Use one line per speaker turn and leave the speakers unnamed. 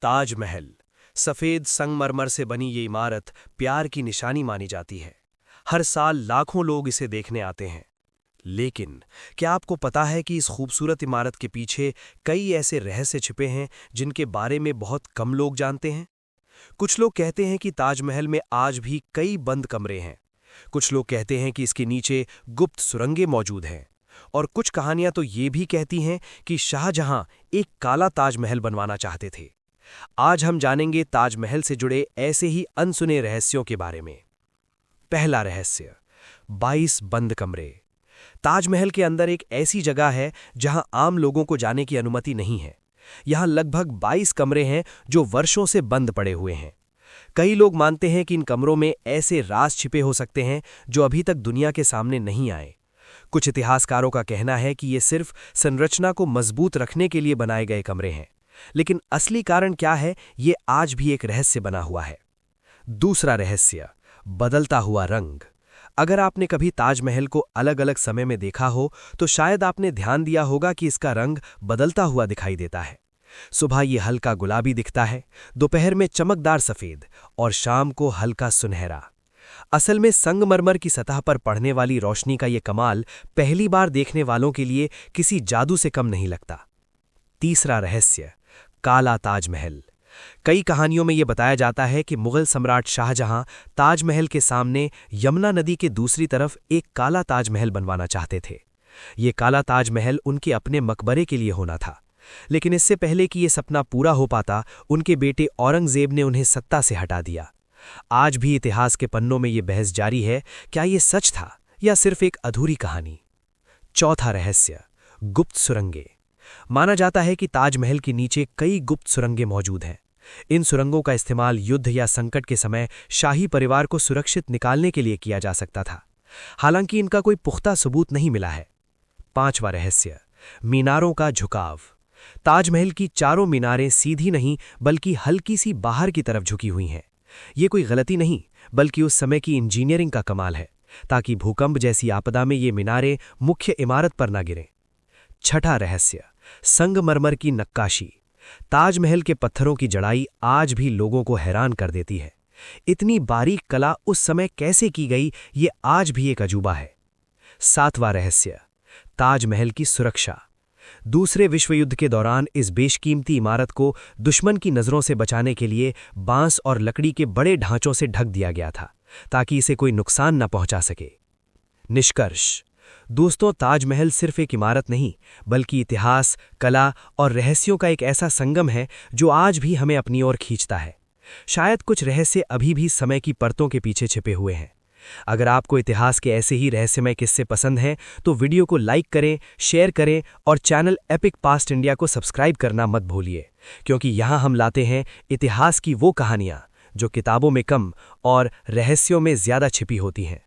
ताजमहल सफ़ेद संगमरमर से बनी ये इमारत प्यार की निशानी मानी जाती है। हर साल लाखों लोग इसे देखने आते हैं। लेकिन क्या आपको पता है कि इस खूबसूरत इमारत के पीछे कई ऐसे रहस्य छिपे हैं जिनके बारे में बहुत कम लोग जानते हैं? कुछ लोग कहते हैं कि ताजमहल में आज भी कई बंद कमरे हैं। कुछ लोग कहते हैं कि इसके नीचे गुप्त सुरंगें मौजूद हैं। और कुछ कहानियां तो ये भी कहती हैं कि शाहजहां एक काला ताजमहल बनवाना चाहते थे। आज हम जानेंगे ताजमहल से जुड़े ऐसे ही अनसुने रहस्यों के बारे में। पहला रहस्य, 22 बंद कमरे। ताजमहल के अंदर एक ऐसी जगह है जहां आम लोगों को जाने की अनुमति नहीं है। यहां लगभग 22 कमरे हैं जो वर्षों से बंद पड़े हुए हैं। कई लोग मानते हैं कि इन कमरों में ऐसे राज छिपे हो सकते हैं जो अभी तक दुनिया के सामने नहीं आए। कुछ इतिहासकारों का कहना है कि ये सिर्फ संरचना को मजबूत रखने के लिए बनाए गए कमरे हैं, लेकिन असली कारण क्या है ये आज भी एक रहस्य बना हुआ है। दूसरा रहस्य, बदलता हुआ रंग। अगर आपने कभी ताजमहल को अलग अलग समय में देखा हो तो शायद आपने ध्यान दिया होगा कि इसका रंग बदलता हुआ दिखाई देता है। सुबह ये हल्का गुलाबी दिखता है, दोपहर में चमकदार सफेद और शाम को हल्का सुनहरा। असल में संगमरमर की सतह पर पड़ने वाली रोशनी का ये कमाल पहली बार देखने वालों के लिए किसी जादू से कम नहीं लगता। तीसरा रहस्य, काला ताजमहल। कई कहानियों में यह बताया जाता है कि मुगल सम्राट शाहजहां ताजमहल के सामने यमुना नदी के दूसरी तरफ एक काला ताजमहल बनवाना चाहते थे। ये काला ताजमहल उनके अपने मकबरे के लिए होना था, लेकिन इससे पहले कि यह सपना पूरा हो पाता, उनके बेटे औरंगजेब ने उन्हें सत्ता से हटा दिया। आज भी इतिहास के पन्नों में यह बहस जारी है, क्या यह सच था या सिर्फ एक अधूरी कहानी। चौथा रहस्य, गुप्त सुरंगें। माना जाता है कि ताजमहल के नीचे कई गुप्त सुरंगें मौजूद हैं। इन सुरंगों का इस्तेमाल युद्ध या संकट के समय शाही परिवार को सुरक्षित निकालने के लिए किया जा सकता था। हालांकि इनका कोई पुख्ता सबूत नहीं मिला है। पांचवा रहस्य, मीनारों का झुकाव। ताजमहल की चारों मीनारें सीधी नहीं बल्कि हल्की सी बाहर की तरफ झुकी हुई हैं। ये कोई गलती नहीं बल्कि उस समय की इंजीनियरिंग का कमाल है, ताकि भूकंप जैसी आपदा में ये मीनारें मुख्य इमारत पर न गिरें। छठा रहस्य, संगमरमर की नक्काशी। ताजमहल के पत्थरों की जड़ाई आज भी लोगों को हैरान कर देती है। इतनी बारीक कला उस समय कैसे की गई, ये आज भी एक अजूबा है। सातवां रहस्य, ताजमहल की सुरक्षा। दूसरे विश्व युद्ध के दौरान इस बेशकीमती इमारत को दुश्मन की नज़रों से बचाने के लिए बांस और लकड़ी के बड़े ढांचों से ढक दिया गया था, ताकि इसे कोई नुकसान न पहुंचा सके। निष्कर्ष दोस्तों, ताजमहल सिर्फ एक इमारत नहीं बल्कि इतिहास, कला और रहस्यों का एक ऐसा संगम है जो आज भी हमें अपनी ओर खींचता है। शायद कुछ रहस्य अभी भी समय की परतों के पीछे छिपे हुए हैं। अगर आपको इतिहास के ऐसे ही रहस्यमय किस्से पसंद हैं तो वीडियो को लाइक करें, शेयर करें और चैनल एपिक पास्ट इंडिया को सब्सक्राइब करना मत भूलिए, क्योंकि यहाँ हम लाते हैं इतिहास की वो कहानियाँ जो किताबों में कम और रहस्यों में ज़्यादा छिपी होती हैं।